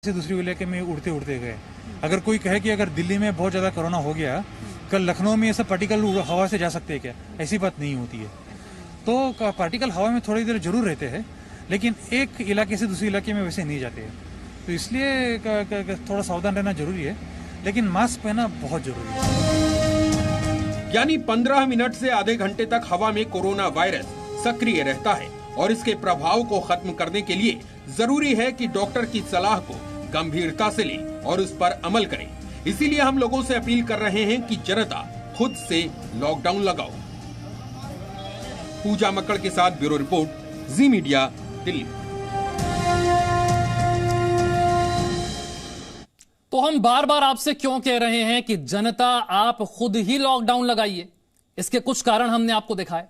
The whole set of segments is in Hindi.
से दूसरे इलाके में उड़ते उड़ते गए। अगर कोई कहे कि अगर दिल्ली में बहुत ज़्यादा कोरोना हो गया, कल लखनऊ में ये सब पार्टिकल हवा से जा सकते हैं क्या? ऐसी बात नहीं होती है। तो पार्टिकल हवा में थोड़ी देर जरूर रहते हैं, लेकिन एक इलाके से दूसरे इलाके में वैसे नहीं जाते हैं। तो इसलिए थोड़ा सावधान रहना जरूरी है, लेकिन मास्क पहनना बहुत जरूरी है। यानी 15 मिनट से आधे घंटे तक हवा में कोरोना वायरस सक्रिय रहता है और इसके प्रभाव को खत्म करने के लिए जरूरी है कि डॉक्टर की सलाह को गंभीरता से लें और उस पर अमल करें। इसीलिए हम लोगों से अपील कर रहे हैं कि जनता खुद से लॉकडाउन लगाओ। पूजा मक्कड़ के साथ ब्यूरो रिपोर्ट, जी मीडिया, दिल्ली। तो हम बार बार आपसे क्यों कह रहे हैं कि जनता आप खुद ही लॉकडाउन लगाइए? इसके कुछ कारण हमने आपको दिखाए।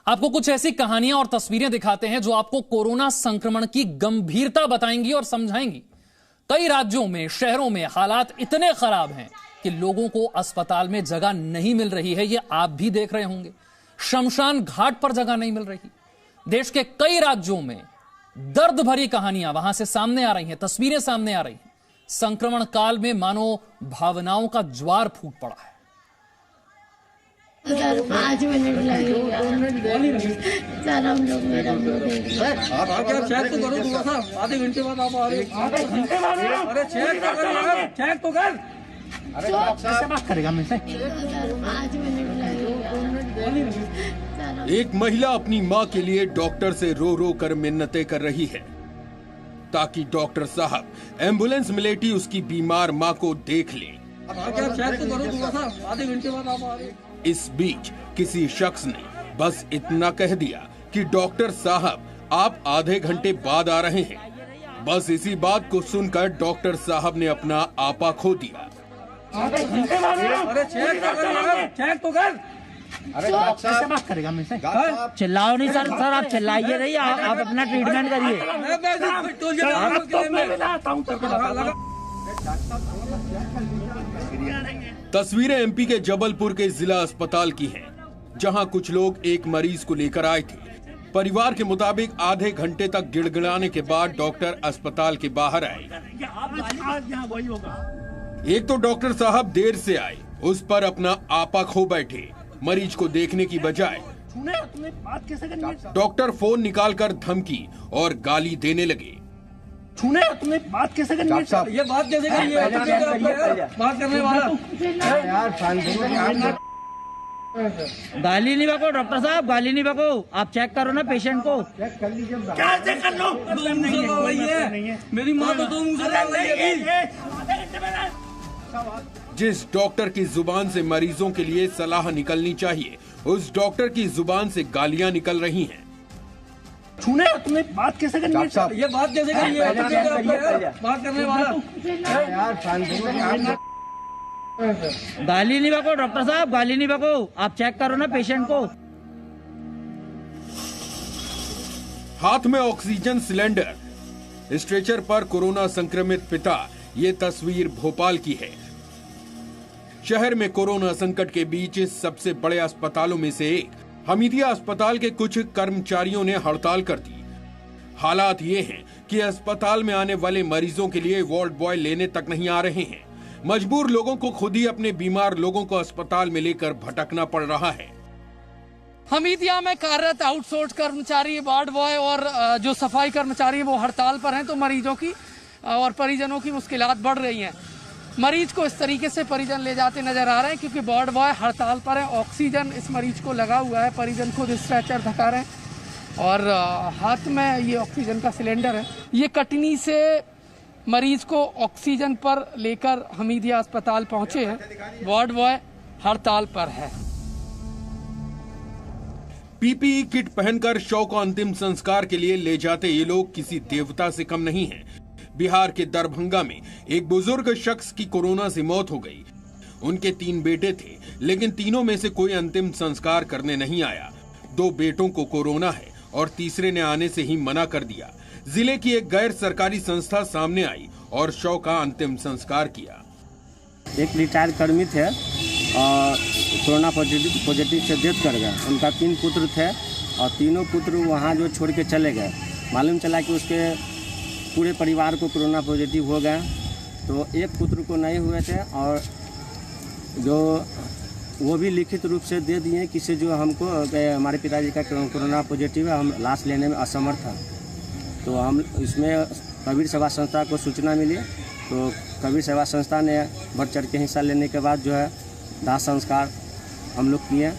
आपको कुछ ऐसी कहानियां और तस्वीरें दिखाते हैं जो आपको कोरोना संक्रमण की गंभीरता बताएंगी और समझाएंगी। कई राज्यों में, शहरों में हालात इतने खराब हैं कि लोगों को अस्पताल में जगह नहीं मिल रही है। ये आप भी देख रहे होंगे। शमशान घाट पर जगह नहीं मिल रही। देश के कई राज्यों में दर्द भरी कहानियां वहां से सामने आ रही हैं, तस्वीरें सामने आ रही हैं। संक्रमण काल में मानो भावनाओं का ज्वार फूट पड़ा है। 5 मिनट लगेगा सर, हम लोग मेरा आप क्या चेक तो करो थोड़ा सा, आधे घंटे बाद आप आ रहे हो। अरे चेक तो कर यार, चेक तो कर। अरे कैसे बात करेगा मुझसे? 5 मिनट लगेगा। एक महिला अपनी मां के लिए डॉक्टर से रो रो कर मिन्नतें कर रही है ताकि डॉक्टर साहब एम्बुलेंस मिलेटी उसकी बीमार मां को देख ले। आप क्या चेक तो करो थोड़ा सा, आधे घंटे बाद आप आ रहे हो। इस बीच किसी शख्स ने बस इतना कह दिया कि डॉक्टर साहब आप आधे घंटे बाद आ रहे हैं। बस इसी बात को सुनकर डॉक्टर साहब ने अपना आपा खो दिया। अरे चेक तो कर यार, चेक तो कर। अरे कैसे बात करेगा मुझसे? चिल्लाओ नहीं सर, आप चिल्लाइए नहीं, आप अपना ट्रीटमेंट करिए। तस्वीरें एमपी के जबलपुर के जिला अस्पताल की हैं, जहां कुछ लोग एक मरीज को लेकर आए थे। परिवार के मुताबिक आधे घंटे तक गिड़गिड़ाने के बाद डॉक्टर अस्पताल के बाहर आए। एक तो डॉक्टर साहब देर से आए, उस पर अपना आपा खो बैठे। मरीज को देखने की बजाय डॉक्टर फोन निकालकर धमकी और गाली देने लगे। छूने तुम्हें बात कैसे करनी है? ये बात कैसे करनी है? बात करने वाला गाली नहीं बको डॉक्टर साहब, गाली नहीं बको। आप चेक करो ना पेशेंट को। क्या चेक कर लो? मेरी माँ तो 2 मुंह से जिस डॉक्टर की जुबान से मरीजों के लिए सलाह निकलनी चाहिए, उस डॉक्टर की जुबान से गालियां निकल रही हैं। छूने तुम्हें बात कैसे करनी है? ये बात कैसे करनी है? बात करने वाला गाली नहीं बको डॉक्टर साहब, गाली नहीं बको। आप चेक करो ना पेशेंट को। हाथ में ऑक्सीजन सिलेंडर, स्ट्रेचर पर कोरोना संक्रमित पिता। ये तस्वीर भोपाल की है। शहर में कोरोना संकट के बीच सबसे बड़े अस्पतालों में से एक हमीदिया अस्पताल के कुछ कर्मचारियों ने हड़ताल कर दी। हालात ये हैं कि अस्पताल में आने वाले मरीजों के लिए वार्ड बॉय लेने तक नहीं आ रहे हैं। मजबूर लोगों को खुद ही अपने बीमार लोगों को अस्पताल में लेकर भटकना पड़ रहा है। हमीदिया में कार्यरत आउटसोर्स कर्मचारी, वार्ड बॉय और जो सफाई कर्मचारी वो हड़ताल पर हैं, तो मरीजों की और परिजनों की मुश्किलात बढ़ रही हैं। मरीज को इस तरीके से परिजन ले जाते नजर आ रहे हैं क्योंकि वार्ड बॉय हड़ताल पर है। ऑक्सीजन इस मरीज को लगा हुआ है, परिजन खुद स्ट्रेचर धका रहे हैं और हाथ में ये ऑक्सीजन का सिलेंडर है। ये कटनी से मरीज को ऑक्सीजन पर लेकर हमीदिया अस्पताल पहुंचे हैं। वार्ड बॉय हड़ताल पर है। पीपीई किट पहनकर शव को अंतिम संस्कार के लिए ले जाते ये लोग किसी देवता से कम नहीं हैं। बिहार के दरभंगा में एक बुजुर्ग शख्स की कोरोना से मौत हो गई। उनके 3 बेटे थे, लेकिन तीनों में से कोई अंतिम संस्कार करने नहीं आया। 2 बेटों को कोरोना है और तीसरे ने आने से ही मना कर दिया। जिले की एक गैर सरकारी संस्था सामने आई और शव का अंतिम संस्कार किया। एक रिटायर्ड कर्मी थे और कोरोना पॉजिटिव से डेथ कर गए। उनका 3 पुत्र थे और तीनों पुत्र वहाँ जो छोड़ के चले गए। मालूम चला कि उसके पूरे परिवार को कोरोना पॉजिटिव हो गया। तो एक पुत्र को नहीं हुए थे और जो वो भी लिखित रूप से दे दिए किसी जो हमको हमारे पिताजी का कोरोना पॉजिटिव है, हम लाश लेने में असमर्थ हैं। तो हम इसमें कबीर सेवा संस्था को सूचना मिली, तो कबीर सेवा संस्था ने बढ़ चढ़ के हिस्सा लेने के बाद जो है दाह संस्कार हम लोग किए।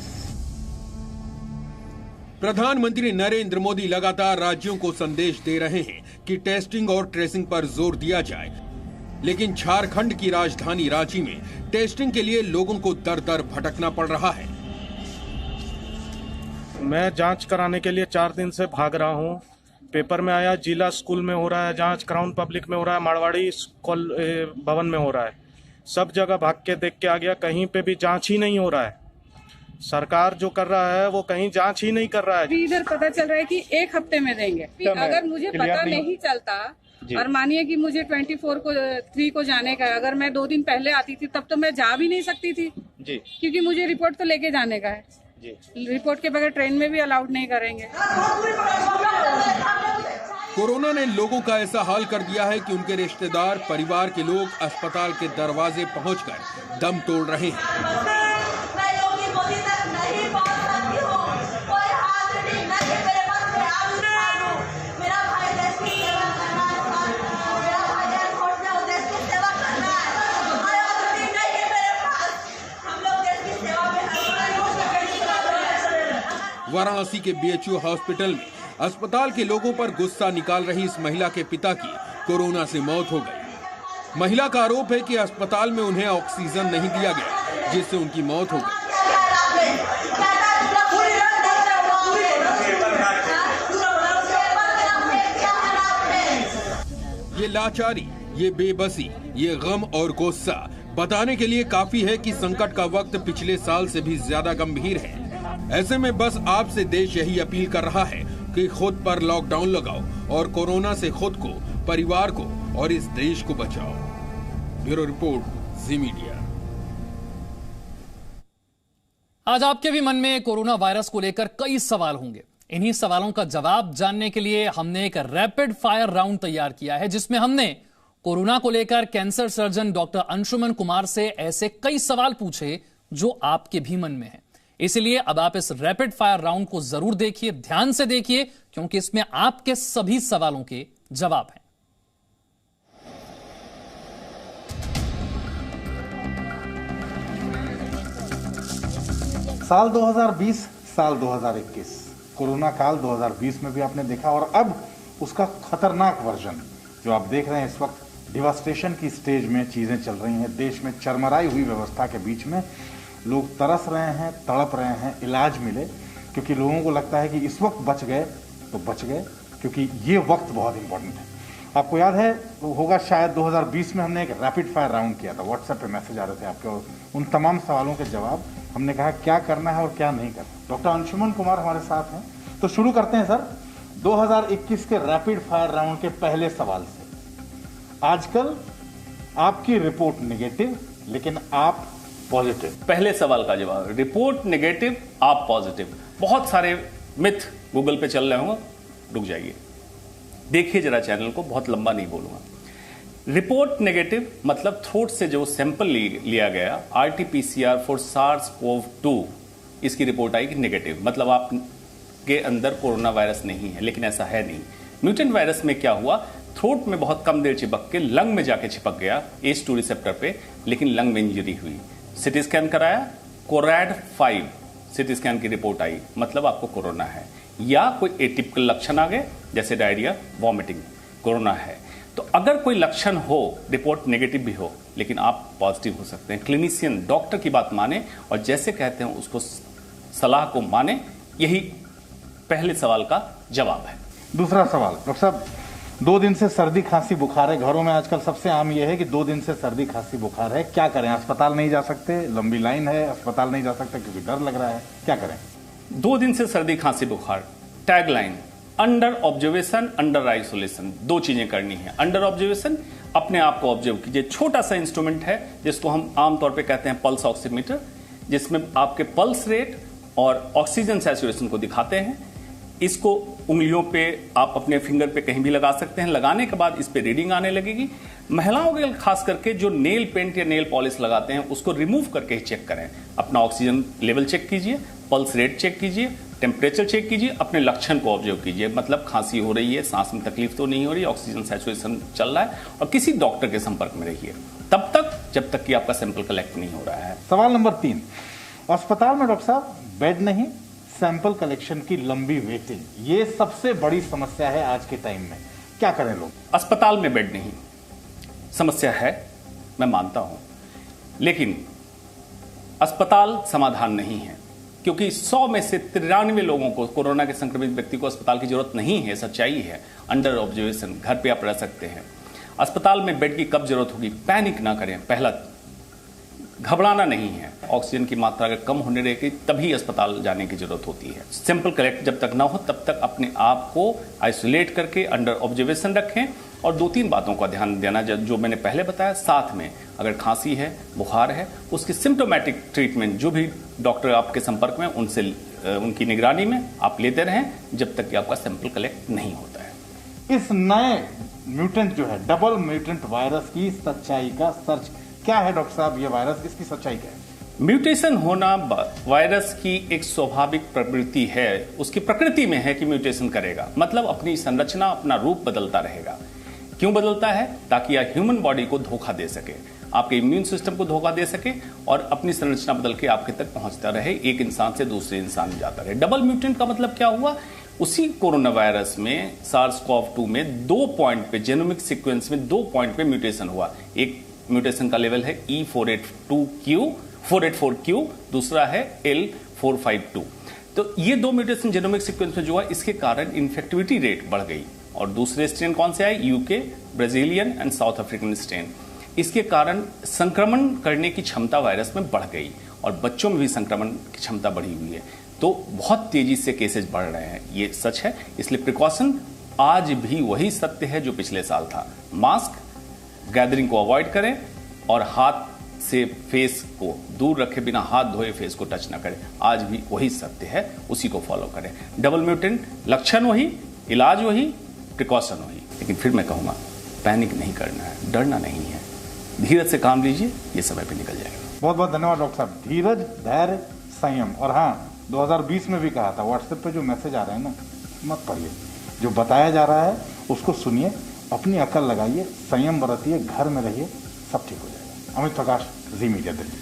प्रधानमंत्री नरेंद्र मोदी लगातार राज्यों को संदेश दे रहे हैं कि टेस्टिंग और ट्रेसिंग पर जोर दिया जाए, लेकिन झारखंड की राजधानी रांची में टेस्टिंग के लिए लोगों को दर दर भटकना पड़ रहा है। मैं जांच कराने के लिए 4 दिन से भाग रहा हूं। पेपर में आया जिला स्कूल में हो रहा है जांच, क्राउन पब्लिक में हो रहा है, मारवाड़ी भवन में हो रहा है, सब जगह भाग के देख के आ गया, कहीं पे भी जांच ही नहीं हो रहा है। सरकार जो कर रहा है वो कहीं जांच ही नहीं कर रहा है। इधर पता चल रहा है कि 1 हफ्ते में देंगे। अगर मुझे पता नहीं चलता और मानिए कि मुझे 3 को जाने का है, अगर मैं 2 दिन पहले आती थी तब तो मैं जा भी नहीं सकती थी जी, क्योंकि मुझे रिपोर्ट तो लेके जाने का है जी। रिपोर्ट के बगैर ट्रेन में भी अलाउड नहीं करेंगे। कोरोना ने लोगों का ऐसा हाल कर दिया है कि उनके रिश्तेदार, परिवार के लोग अस्पताल के दरवाजे पहुंचकर दम तोड़ रहे हैं। वाराणसी के बीएचयू हॉस्पिटल में अस्पताल के लोगों पर गुस्सा निकाल रही इस महिला के पिता की कोरोना से मौत हो गई। महिला का आरोप है कि अस्पताल में उन्हें ऑक्सीजन नहीं दिया गया, जिससे उनकी मौत हो गई। ये लाचारी, ये बेबसी, ये गम और गुस्सा बताने के लिए काफी है कि संकट का वक्त पिछले साल से भी ज्यादा गंभीर है। ऐसे में बस आपसे देश यही अपील कर रहा है कि खुद पर लॉकडाउन लगाओ और कोरोना से खुद को, परिवार को और इस देश को बचाओ। ब्यूरो रिपोर्ट, जी मीडिया। आज आपके भी मन में कोरोना वायरस को लेकर कई सवाल होंगे। इन्हीं सवालों का जवाब जानने के लिए हमने एक रैपिड फायर राउंड तैयार किया है, जिसमें हमने कोरोना को लेकर cancer surgeon doctor Anshuman Kumar से ऐसे कई सवाल पूछे जो आपके भी मन में हैं। इसलिए अब आप इस रैपिड फायर राउंड को जरूर देखिए, ध्यान से देखिए, क्योंकि इसमें आपके सभी सवालों के जवाब हैं। साल 2020, साल 2021, कोरोना काल 2020 में भी आपने देखा, और अब उसका खतरनाक वर्जन जो आप देख रहे हैं। इस वक्त डिवास्टेशन की स्टेज में चीजें चल रही हैं। देश में चरमराई हुई व्यवस्था के बीच में लोग तरस रहे हैं, तड़प रहे हैं, इलाज मिले, क्योंकि लोगों को लगता है कि इस वक्त बच गए तो बच गए, क्योंकि ये वक्त बहुत इंपॉर्टेंट है। आपको याद है होगा शायद 2020 में हमने एक रैपिड फायर राउंड किया था। व्हाट्सएप पे मैसेज आ रहे थे आपके, और उन तमाम सवालों के जवाब हमने कहा क्या करना है और क्या नहीं करना। डॉक्टर अंशुमन कुमार हमारे साथ हैं, तो शुरू करते हैं सर 2021 के रैपिड फायर राउंड के पहले सवाल से। आजकल आपकी रिपोर्ट नेगेटिव, लेकिन आप पॉजिटिव। पहले सवाल का जवाब, रिपोर्ट नेगेटिव, आप पॉजिटिव। बहुत सारे मिथ गूगल पे चल रहे होंगे, रुक जाइए, देखिए जरा चैनल को, बहुत लंबा नहीं बोलूंगा। रिपोर्ट नेगेटिव मतलब थ्रोट से जो सैंपल लिया गया RT-PCR फॉर SARS-CoV-2, इसकी रिपोर्ट आई कि नेगेटिव, मतलब आपके अंदर कोरोना वायरस नहीं है, लेकिन ऐसा है नहीं। म्यूटेंट वायरस में क्या हुआ, थ्रोट में बहुत कम देर चिपक के लंग में जाके चिपक गया ACE2 रिसेप्टर पे, लेकिन लंग में इंजरी हुई। सिटी स्कैन कराया, कोरैड-5 सिटी स्कैन की रिपोर्ट आई, मतलब आपको कोरोना है। या कोई एटिपिकल लक्षण आ गए जैसे डायरिया, वॉमिटिंग, कोरोना है। तो अगर कोई लक्षण हो, रिपोर्ट नेगेटिव भी हो, लेकिन आप पॉजिटिव हो सकते हैं। क्लिनिशियन डॉक्टर की बात माने और जैसे कहते हैं उसको सलाह को माने। यही पहले सवाल का जवाब है। दूसरा सवाल डॉक्टर साहब, 2 दिन से सर्दी खांसी बुखार है, घरों में आजकल सबसे आम यह है कि 2 दिन से सर्दी खांसी बुखार है, क्या करें? अस्पताल नहीं जा सकते, लंबी लाइन है, अस्पताल नहीं जा सकते क्योंकि डर लग रहा है, क्या करें? 2 दिन से सर्दी खांसी बुखार, tagline under observation, under isolation. 2 चीजें करनी है। अंडर ऑब्जर्वेशन, अपने आप को ऑब्जर्व कीजिए। छोटा सा इंस्ट्रूमेंट है जिसको हम आमतौर पे कहते हैं पल्स ऑक्सीमीटर, जिसमें आपके पल्स रेट और ऑक्सीजन सैचुरेशन को दिखाते हैं। इसको उंगलियों पे आप अपने फिंगर पे कहीं भी लगा सकते हैं। लगाने के बाद इस पे रीडिंग आने लगेगी। महिलाओं के खास करके जो नेल पेंट या नेल पॉलिश लगाते हैं उसको रिमूव करके ही चेक करें। अपना ऑक्सीजन लेवल चेक कीजिए, पल्स रेट चेक कीजिए, टेम्परेचर चेक कीजिए, अपने लक्षण को ऑब्जर्व कीजिए। मतलब खांसी हो रही है, सांस में तकलीफ तो नहीं हो रही, ऑक्सीजन सैचुरेशन चल रहा है, और किसी डॉक्टर के संपर्क में रहिए तब तक जब तक कि आपका सैंपल कलेक्ट नहीं हो रहा है। सवाल नंबर 3, अस्पताल में डॉक्टर साहब बेड नहीं, सैंपल कलेक्शन की लंबी वेटिंग, ये सबसे बड़ी समस्या है आज के टाइम में, क्या करें लोग? अस्पताल में बेड नहीं समस्या है, मैं मानता हूं, लेकिन अस्पताल समाधान नहीं है, क्योंकि 100 में से 93 लोगों को, कोरोना के संक्रमित व्यक्ति को अस्पताल की जरूरत नहीं है। सच्चाई है, अंडर ऑब्जर्वेशन, घर पे आप रह सकते हैं। अस्पताल में बेड की कब जरूरत होगी? पैनिक ना करें, पहला घबराना नहीं है। ऑक्सीजन की मात्रा अगर कम होने रहेगी तभी अस्पताल जाने की जरूरत होती है। सैंपल कलेक्ट जब तक ना हो तब तक अपने आप को आइसोलेट करके अंडर ऑब्जर्वेशन रखें, और 2-3 बातों का ध्यान देना जो मैंने पहले बताया। साथ में अगर खांसी है, बुखार है, उसकी सिम्टोमेटिक ट्रीटमेंट जो भी डॉक्टर आपके संपर्क में उनसे उनकी निगरानी में आप लेते रहें जब तक कि आपका सैंपल कलेक्ट नहीं होता है। इस नए म्यूटेंट जो है, डबल म्यूटेंट वायरस की सच्चाई का सर्च क्या है डॉक्टर साहब? ये वायरस, इसकी सच्चाई क्या है? म्यूटेशन होना वायरस की एक स्वाभाविक प्रवृत्ति है, उसकी प्रकृति में है कि म्यूटेशन करेगा, मतलब अपनी संरचना, अपना रूप बदलता रहेगा। क्यों बदलता है? ताकि यह ह्यूमन बॉडी को धोखा दे सके, आपके इम्यून सिस्टम को धोखा दे सके, और अपनी संरचना बदल के आपके तक पहुंचता रहे, एक इंसान से दूसरे इंसान में जाता रहे। डबल म्यूटेंट का मतलब क्या हुआ? उसी कोरोना वायरस में SARS-CoV-2 में 2 पॉइंट पे, जेनोमिक सीक्वेंस में 2 पॉइंट पे म्यूटेशन हुआ। एक म्यूटेशन का लेवल है E484Q, दूसरा है L452। तो ये 2 म्यूटेशन जेनोमिक सीक्वेंस में जो है, इसके कारण इन्फेक्टिविटी रेट बढ़ गई। और दूसरे स्ट्रेन कौन से आए? UK, Brazilian and south African strain. इसके कारण संक्रमण करने की क्षमता वायरस में बढ़ गई, और बच्चों में भी संक्रमण की क्षमता बढ़ी हुई है। तो बहुत तेजी से केसेस बढ़ रहे हैं, ये सच है। इसलिए प्रिकॉशन आज भी वही सत्य है जो पिछले साल था। मास्क, गैदरिंग को अवॉइड करें, और हाथ से फेस को दूर रखे बिना हाथ धोए फेस को टच ना करें। आज भी वही सत्य है, उसी को फॉलो करें। डबल म्यूटेंट, लक्षण वही, इलाज वही, प्रिकॉशन वही। लेकिन फिर मैं कहूंगा, पैनिक नहीं करना है, डरना नहीं है, धीरज से काम लीजिए, ये समय पे निकल जाएगा। बहुत बहुत धन्यवाद डॉक्टर साहब। धीरज, धैर्य, संयम। और हाँ, 2020 में भी कहा था, व्हाट्सएप पे जो मैसेज आ रहे हैं ना, मत पढ़िए, जो बताया जा रहा है उसको सुनिए, अपनी अकल लगाइए, संयम बरतिए, घर में रहिए, सब ठीक हो जाएगा। अमित प्रकाश, जी मीडिया, दिल्ली।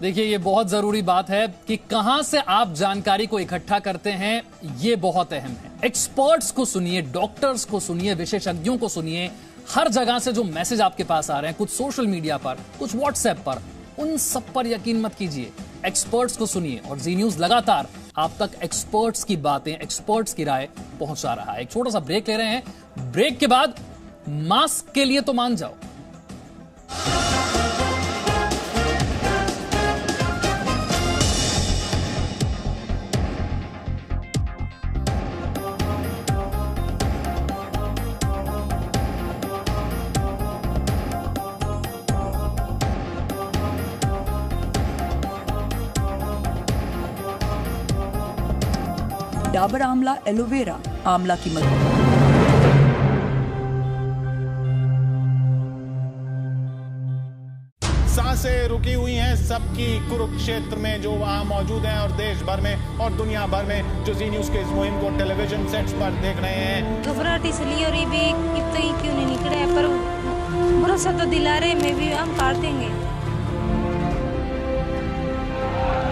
देखिए, ये बहुत जरूरी बात है कि कहां से आप जानकारी को इकट्ठा करते हैं, ये बहुत अहम है। एक्सपर्ट्स को सुनिए, डॉक्टर्स को सुनिए, विशेषज्ञों को सुनिए। हर जगह से जो मैसेज आपके पास आ रहे हैं, कुछ सोशल मीडिया पर, कुछ व्हाट्सएप पर, उन सब पर यकीन मत कीजिए। एक्सपर्ट्स को सुनिए, और जी न्यूज लगातार आप तक एक्सपर्ट्स की बातें, एक्सपर्ट्स की राय पहुंचा रहा है। एक छोटा सा ब्रेक ले रहे हैं। ब्रेक के बाद मास्क के लिए तो मान जाओ। डाबर आंवला एलोवेरा, आंवला की मदद। सांसें रुकी हुई हैं सबकी कुरुक्षेत्र में, जो वहां मौजूद हैं, और देश भर में और दुनिया भर में जो जी न्यूज के इस मुहिम को टेलीविजन सेट्स पर देख रहे हैं। घबराहट इसलिए, और ये भी इतना ही क्यों नहीं निकले, पर भरोसा तो दिला रहे, मैं भी हम काट देंगे।